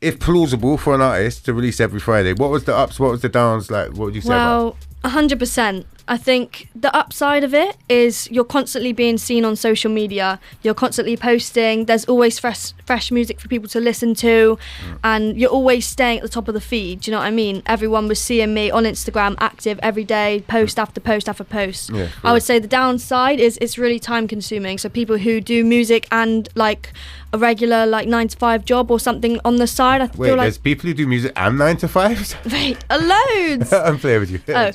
if plausible for an artist to release every Friday? What was the ups? What was the downs? Like, what would you say about? 100%. I think the upside of it is you're constantly being seen on social media. You're constantly posting. There's always fresh music for people to listen to, and you're always staying at the top of the feed. Do you know what I mean? Everyone was seeing me on Instagram, active every day, post after post after post. Yeah, I would say the downside is it's really time consuming. So people who do music and like a regular like 9-to-5 job or something on the side, I feel like there's people who do music and 9-to-5s. Wait, loads. I'm playing with you. Oh.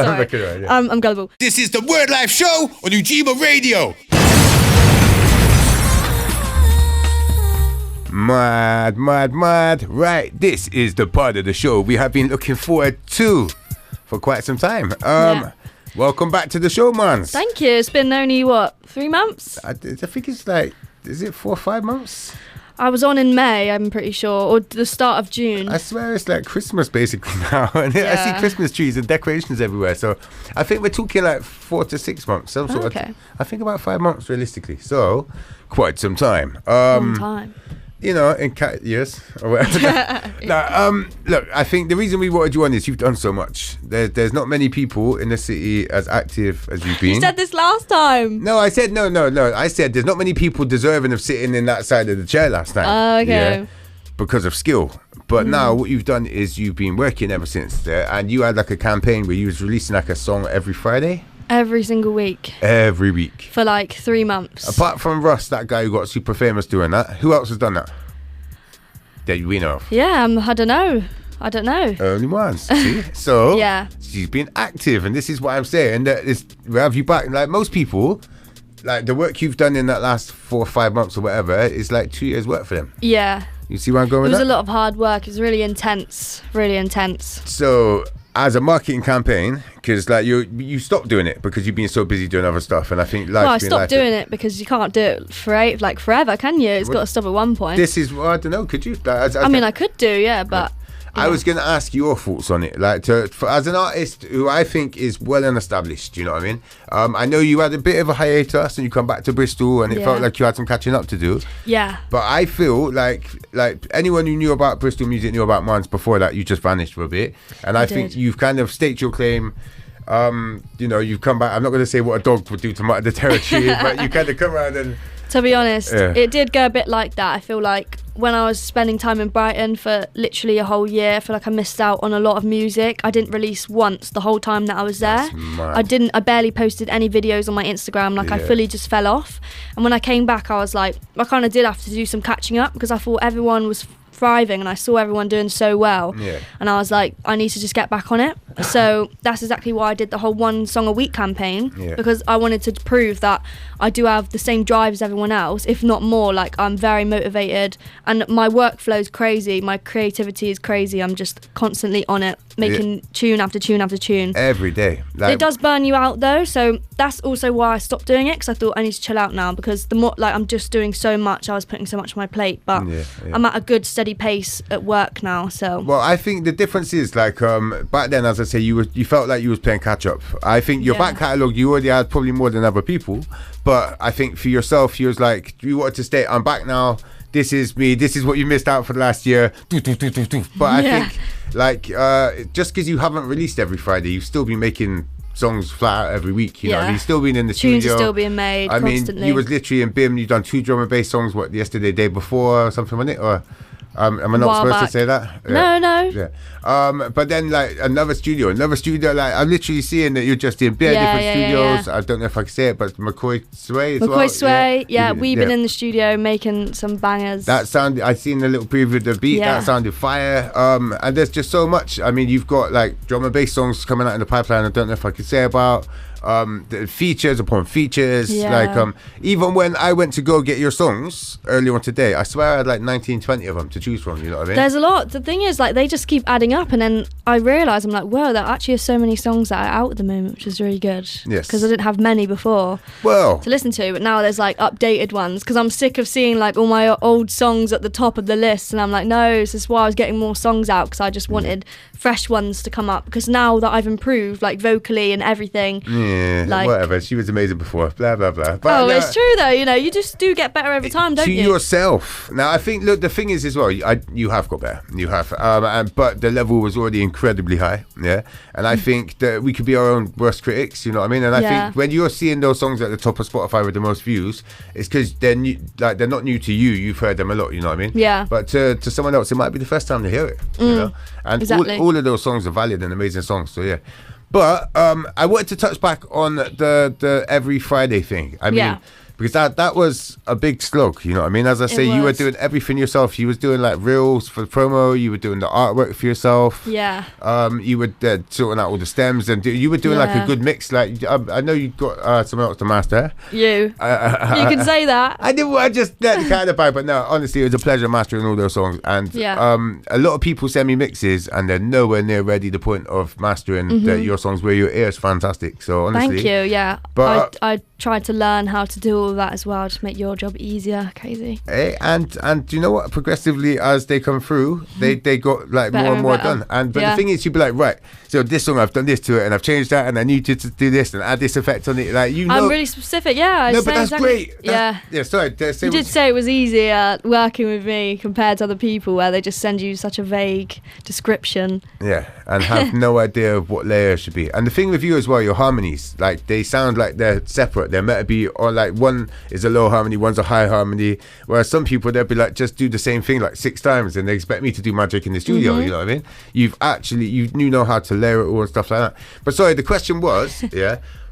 Sorry. Right, yeah. I'm gullible. This is the Wordlife show on Ujima Radio. Mad. Right, this is the part of the show we have been looking forward to for quite some time. Welcome back to the show, Marns. Thank you. It's been only, 3 months? I think it's like, is it 4 or 5 months? I was on in May, I'm pretty sure, or the start of June. I swear it's like Christmas basically now. And I see Christmas trees and decorations everywhere. So I think we're talking like 4 to 6 months. Some sort of, I think about 5 months realistically. So quite some time. Long time. You know, in years or whatever. Look, I think the reason we wanted you on is you've done so much. There's not many people in the city as active as you've been. You said this last time. No, I said no. I said there's not many people deserving of sitting in that side of the chair last time. Oh, okay. Yeah, because of skill. But now what you've done is you've been working ever since there, and you had like a campaign where you was releasing like a song every Friday. Every single week. Every week. For like 3 months. Apart from Russ, that guy who got super famous doing that, who else has done that? That we know of? Yeah, I don't know. Only once. See? So, yeah. She's been active, and this is what I'm saying. That is, we have you back. Like most people, like the work you've done in that last 4 or 5 months or whatever is like 2 years' work for them. Yeah. You see where I'm going with that? It was a lot of hard work. It was really intense. So, as a marketing campaign, because like you stopped doing it because you've been so busy doing other stuff, and I think I stopped doing it because you can't do it forever, can you? It's got to stop at one point. This is, I don't know, could you? I could do, yeah, but I was going to ask your thoughts on it, like as an artist who I think is well and established. You know what I mean? I know you had a bit of a hiatus and you come back to Bristol, and it felt like you had some catching up to do. Yeah. But I feel like anyone who knew about Bristol music knew about Marns before that. You just vanished for a bit, and I think you've kind of staked your claim. You know, you've come back. I'm not going to say what a dog would do to the territory, but you kind of come around and. To be honest, it did go a bit like that. I feel like when I was spending time in Brighton for literally a whole year, I feel like I missed out on a lot of music. I didn't release once the whole time that I was there. I barely posted any videos on my Instagram. Like I fully just fell off. And when I came back, I was like, I kind of did have to do some catching up because I thought everyone was thriving and I saw everyone doing so well, and I was like, I need to just get back on it. So that's exactly why I did the whole 1 song a week campaign, because I wanted to prove that I do have the same drive as everyone else, if not more. Like I'm very motivated and my workflow is crazy, my creativity is crazy. I'm just constantly on it, making tune after tune after tune every day. It does burn you out though, so that's also why I stopped doing it, because I thought I need to chill out now, because the more I'm just doing so much, I was putting so much on my plate, but I'm at a good steady pace at work now. So well, I think the difference is like back then, as I say, you felt like you was playing catch up. I think your back catalogue you already had probably more than other people, but I think for yourself you was like, you wanted to stay, I'm back now, this is me, this is what you missed out for the last year. But I think like just because you haven't released every Friday, you've still been making songs flat out every week, you know. You've still been in the studio. Tunes are still being made constantly. Mean, you was literally in BIM, you've done 2 drum and bass songs, what, yesterday, day before or something, wasn't it? Or am I not supposed to say that? No. Yeah. But then like another studio, like I'm literally seeing that you're just in different studios. I don't know if I can say it, but McCoy Sway as well. Sway, we've been in the studio making some bangers. That sounded, I seen a little preview of the beat, that sounded fire. And there's just so much. I mean, you've got like drum and bass songs coming out in the pipeline, I don't know if I can say about. The features upon features, like even when I went to go get your songs earlier on today, I swear I had like 19-20 of them to choose from, you know what I mean? There's a lot. The thing is, like, they just keep adding up, and then I realise, I'm like, whoa, there actually are so many songs that are out at the moment, which is really good. Yes, because I didn't have many before to listen to, but now there's like updated ones, because I'm sick of seeing like all my old songs at the top of the list, and I'm like, no, this is why I was getting more songs out, because I just wanted fresh ones to come up, because now that I've improved like vocally and everything, Yeah, like, whatever. She was amazing before. Blah blah blah. But, it's true though. You know, you just do get better every time, don't to you? yourself. Now, I think. Look, the thing is as well. You have got better. You have. But the level was already incredibly high. Yeah. And I think that we could be our own worst critics. You know what I mean? And I think when you're seeing those songs at the top of Spotify with the most views, it's because they're new. Like they're not new to you. You've heard them a lot. You know what I mean? Yeah. But to someone else, it might be the first time to hear it. You know. And exactly. all of those songs are valid and amazing songs. So yeah. But I wanted to touch back on the every Friday thing. I mean, because that was a big slog, you know what I mean? As I say, you were doing everything yourself. You was doing like reels for the promo. You were doing the artwork for yourself. Yeah. You were sorting out all the stems, and you were doing like a good mix. Like I know you got someone else to master. You can say that. I didn't want to just let the kind of vibe, but no, honestly, it was a pleasure mastering all those songs. And a lot of people send me mixes, and they're nowhere near ready. The point of mastering your songs where your ear is fantastic. So honestly, thank you. Yeah, but I tried to learn how to do all that as well to make your job easier. Crazy. Hey, and you know what? Progressively, as they come through, they got like better more and more better. done. And but the thing is, you'd be like, right, so this song I've done this to it, and I've changed that, and I need you to do this and add this effect on it. Like I'm really specific. Yeah. No, but that's great. Yeah. Sorry. You did say it was easier working with me compared to other people where they just send you such a vague description. Yeah, and have no idea of what layer should be. And the thing with you as well, your harmonies, like they sound like they're separate. They're meant to be, or like one is a low harmony, one's a high harmony. Whereas some people, they'll be like, just do the same thing like 6 times, and they expect me to do magic in the studio. You know what I mean? You know how to layer it all and stuff like that. But sorry, the question was,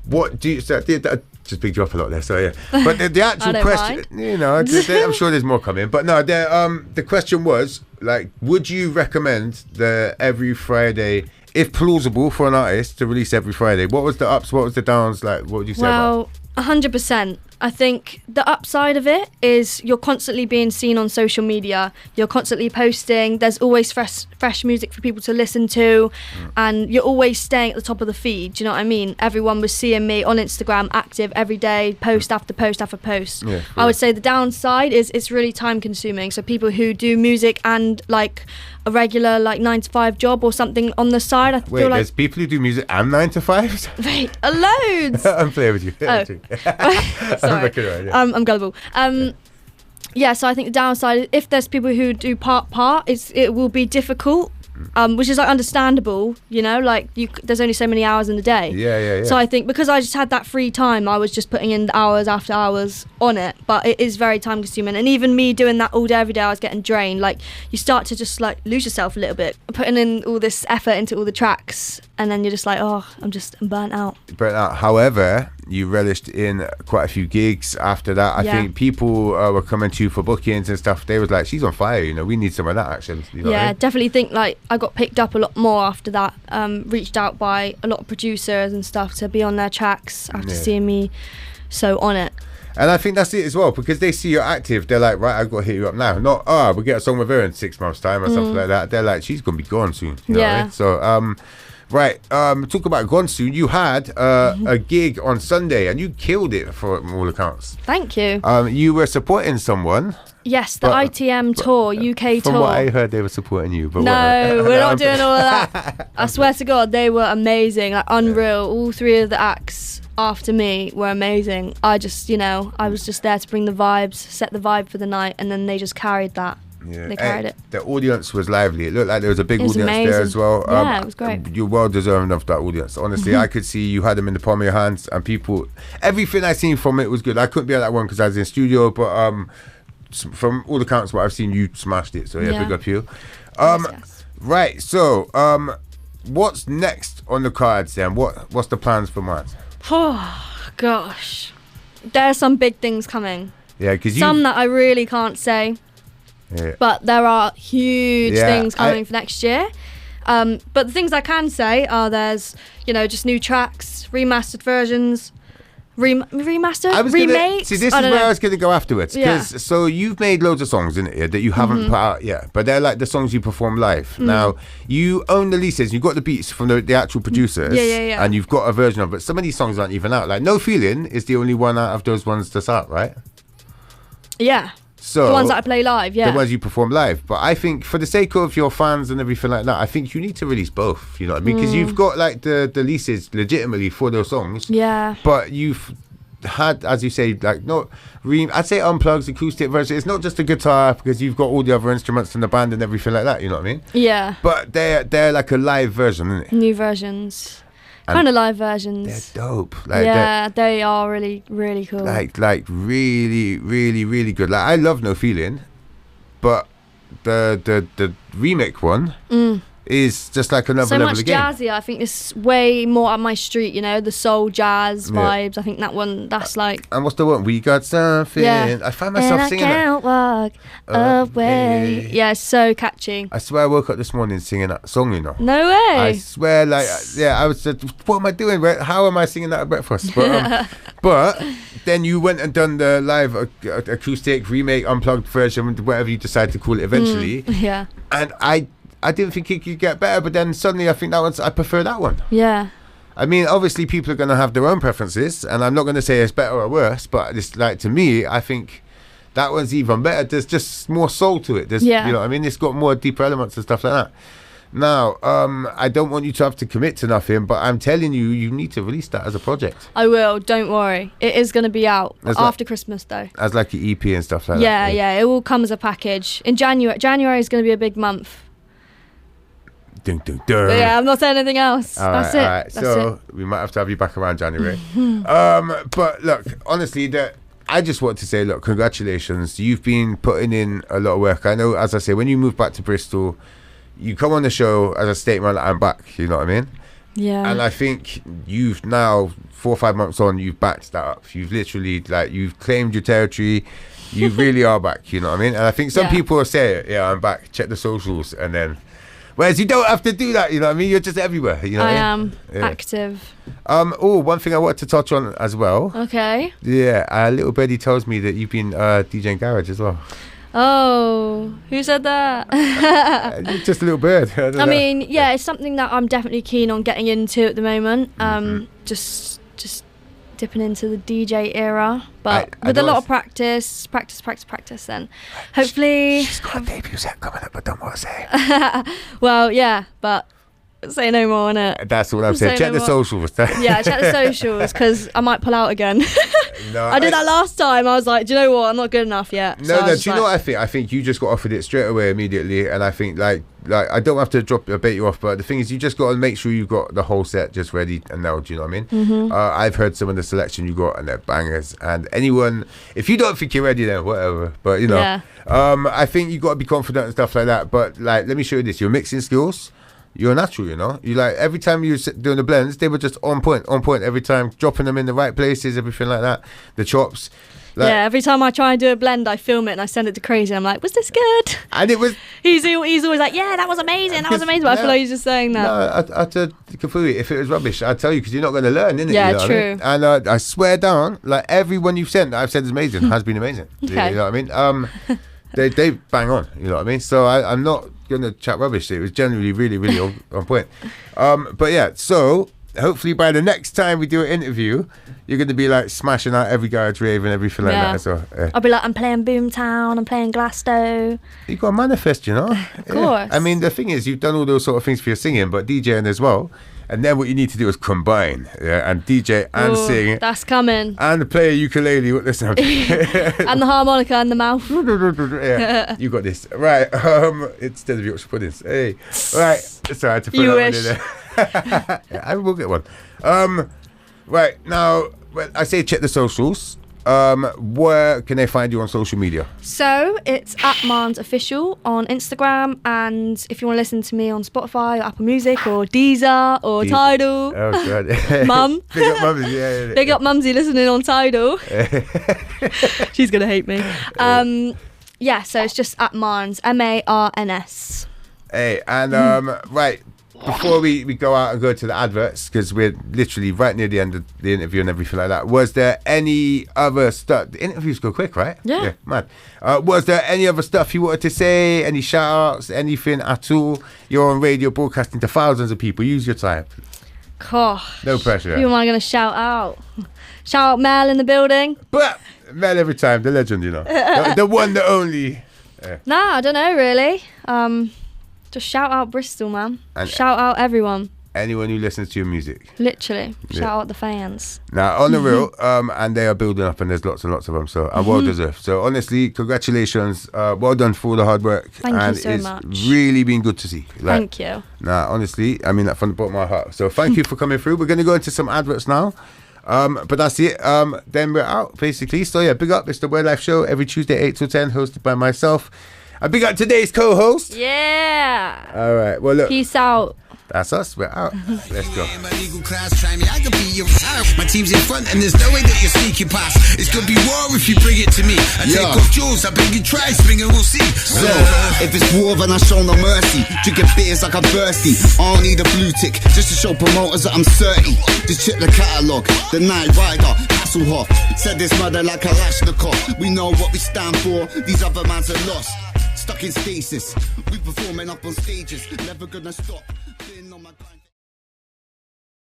what do you? So just picked you up a lot there. So yeah, but the actual question, you know, I'm sure there's more coming. But no, the question was like, would you recommend the every Friday, if plausible, for an artist to release every Friday? What was the ups? What was the downs? Like, what would you say? Well, 100%. I think the upside of it is you're constantly being seen on social media. You're constantly posting. There's always fresh music for people to listen to, and you're always staying at the top of the feed. Do you know what I mean? Everyone was seeing me on Instagram active every day, post after post after post. Yeah, I would say the downside is it's really time consuming. So people who do music and like a regular like 9-to-5 job or something on the side, I feel like there's people who do music and 9-to-5s. Wait, loads. I'm playing with you. Sorry. I'm gullible. Yeah, so I think the downside, if there's people who do part, it will be difficult, which is like understandable, you know, like there's only so many hours in the day. Yeah. So I think because I just had that free time, I was just putting in hours after hours on it, but it is very time consuming. And even me doing that all day, every day, I was getting drained. Like you start to just like lose yourself a little bit, putting in all this effort into all the tracks, and then you're just like, oh, I'm burnt out. However, you relished in quite a few gigs after that. I think people were coming to you for bookings and stuff. They was like, she's on fire, you know, we need some of that action. You know what I mean? Definitely think like I got picked up a lot more after that, reached out by a lot of producers and stuff to be on their tracks after seeing me so on it. And I think that's it as well, because they see you're active. They're like, right, I've got to hit you up now. Not, we'll get a song with her in 6 months' time or something like that. They're like, she's going to be gone soon. You know what I mean? So, right, talk about gone soon. You had a gig on Sunday and you killed it from all accounts. Thank you. You were supporting someone. Yes, the ITM tour, UK tour. From what I heard, they were supporting you. But no, we're not doing all of that. I swear to God, they were amazing, like unreal. All 3 of the acts after me were amazing. I just, you know, I was just there to bring the vibes, set the vibe for the night, and then they just carried that. Yeah. They carried it. The audience was lively. It looked like there was a big audience there as well. Yeah, it was great. You're well deserving of that audience. Honestly, I could see you had them in the palm of your hands, and people, everything I seen from it was good. I couldn't be at that one because I was in studio, but from all accounts, what I've seen, you smashed it. So big up you. Yes. Right. So, what's next on the cards then? What's the plans for Marns? Oh gosh, there's some big things coming. Yeah, because some that I really can't say. Yeah. But there are huge things coming for next year. But the things I can say are there's, you know, just new tracks, remastered versions, remakes. See, this is where I was going to go afterwards. Because so you've made loads of songs in it that you haven't put out yet, but they're like the songs you perform live. Now you own the releases, you've got the beats from the actual producers, and you've got a version of it. Some of these songs aren't even out. Like No Feeling is the only one out of those ones that's out, right? Yeah. So the ones that I play live, yeah. The ones you perform live. But I think for the sake of your fans and everything like that, I think you need to release both. You know what I mean? Because you've got like the leases legitimately for those songs. Yeah. But you've had, as you say, like I'd say unplugged acoustic version. It's not just a guitar because you've got all the other instruments in the band and everything like that. You know what I mean? Yeah. But they're like a live version, isn't it? New versions. Kind of live versions. They're dope. Like, they are really, really cool. Like really, really, really good. Like I love No Feeling, but the remake one is just like another level of game. So much jazzy. I think it's way more up my street, you know, the soul jazz vibes. I think that one, that's like... And what's the one? We got something. Yeah. I find myself singing I can't walk away. Yeah, it's so catchy. I swear I woke up this morning singing that song, you know. No way. I swear, like, I was just, what am I doing? How am I singing that at breakfast? But then you went and done the live acoustic remake, unplugged version, whatever you decide to call it eventually. Yeah. And I didn't think it could get better, but then suddenly I think I prefer that one. Yeah. I mean, obviously people are going to have their own preferences, and I'm not going to say it's better or worse, but it's like, to me, I think that one's even better. There's just more soul to it. You know what I mean? It's got more deeper elements and stuff like that. Now, I don't want you to have to commit to nothing, but I'm telling you, you need to release that as a project. I will, don't worry. It is going to be out after Christmas, though. As like an EP and stuff like that. Yeah, it will come as a package. In January. January is going to be a big month. Ding, ding, ding. But yeah, I'm not saying anything else. That's it. All right. So we might have to have you back around January. But look, honestly, I just want to say, look, congratulations. You've been putting in a lot of work. I know, as I say, when you move back to Bristol, you come on the show as a statement, I'm back. You know what I mean? Yeah. And I think you've now, 4 or 5 months on, you've backed that up. You've literally, like, you've claimed your territory. You really are back. You know what I mean? And I think some people will say, yeah, I'm back. Check the socials, and then. Whereas you don't have to do that, you know what I mean? You're just everywhere, you know what I mean? I am active. One thing I wanted to touch on as well. Okay. Yeah, little birdie tells me that you've been DJing garage as well. Oh, who said that? Just a little bird. I mean, yeah, it's something that I'm definitely keen on getting into at the moment. Just dipping into the DJ era, but with a lot of practice, then hopefully... She's got a debut set coming up, but don't want to say. Well, yeah, but say no more, innit? That's what I'm saying. Check the socials. Yeah, check the socials, because I might pull out again. No, I did that last time. I was like, do you know what? I'm not good enough yet. No, do you know what I think? I think you just got offered it straight away immediately, and I think like I don't have to bait you off, but the thing is, you just got to make sure you got the whole set just ready and now. Do you know what I mean? I've heard some of the selection you got, and they're bangers. And anyone, if you don't think you're ready, then whatever. But you know, I think you got to be confident and stuff like that. But like, let me show you this: your mixing skills. You're natural, you know. You like every time you were doing the blends, they were just on point every time, dropping them in the right places, everything like that. The chops. Like, yeah, every time I try and do a blend, I film it and I send it to Krazy. I'm like, was this good? And it was. He's always like, yeah, that was amazing. But I feel like he's just saying that. No, I completely. If it was rubbish, I'd tell you, because you're not going to learn, innit? Yeah, you know true. What I mean? And I swear down, like everyone you've sent that I've said is amazing has been amazing. Okay. You know what I mean? They bang on. You know what I mean? So I'm not gonna chat rubbish. It was generally really, really on point. But yeah, so hopefully by the next time we do an interview, you're gonna be like smashing out every garage rave and everything like that. So I'll be like, I'm playing Boomtown, I'm playing Glasgow. You got to manifest, you know. Of course. I mean, the thing is, you've done all those sort of things for your singing, but DJing as well. And then what you need to do is combine, and DJ and sing. That's coming. And play a ukulele with this. And the harmonica and the mouth. Yeah, you got this. Right, instead of Yorkshire puddings. Hey, right. So I had to put you that wish. one in there. Yeah, I will get one. Right, now, I say check the socials. Where can they find you on social media? So it's at Marns Official on Instagram, and if you want to listen to me on Spotify or Apple Music or Deezer or Tidal. Oh god. Mum. Big up Mumsy, yeah. Big up Mumsy listening on Tidal. She's gonna hate me. Yeah, so it's just at Marns, Marns. Hey, and right, before we go out and go to the adverts, because we're literally right near the end of the interview and everything like that, was there any other stuff? The interviews go quick, right? Yeah. Mad. Was there any other stuff you wanted to say? Any shout outs? Anything at all? You're on radio broadcasting to thousands of people. Use your time. Gosh. No pressure. Who am I going to shout out? Shout out Mel in the building. But Mel every time, the legend, you know. the one, the only. Nah, I don't know really. Just shout out Bristol, man. And shout out everyone. Anyone who listens to your music. Literally. Shout out the fans. Now, on the real, and they are building up, and there's lots and lots of them, so and well deserved. So honestly, congratulations. Well done for all the hard work. Thank you so much. It's really been good to see. Thank you. Nah, honestly, I mean that from the bottom of my heart. So thank you for coming through. We're going to go into some adverts now. But that's it. Then we're out, basically. So yeah, big up. It's the Wordlife Show every Tuesday, 8 to 10, hosted by myself. And big up today's co-host. Yeah. All right. Well, look. Peace out. That's us. We're out. Let's go. My team's in front and there's no way that you're sneaking past. It's gonna be war if you bring it to me. I take off jewels, I beg you try, swing and we'll see. So, if it's war then I show no mercy. Drinking beers like I'm thirsty. I don't need a blue tick, just to show promoters that I'm 30. Just check the catalogue, the Night Rider, Hasselhoff. Said this mother like Kalashnikov. We know what we stand for, these other mans are lost. Stuck in stasis, we performing up on stages, never gonna stop. Been on my grind.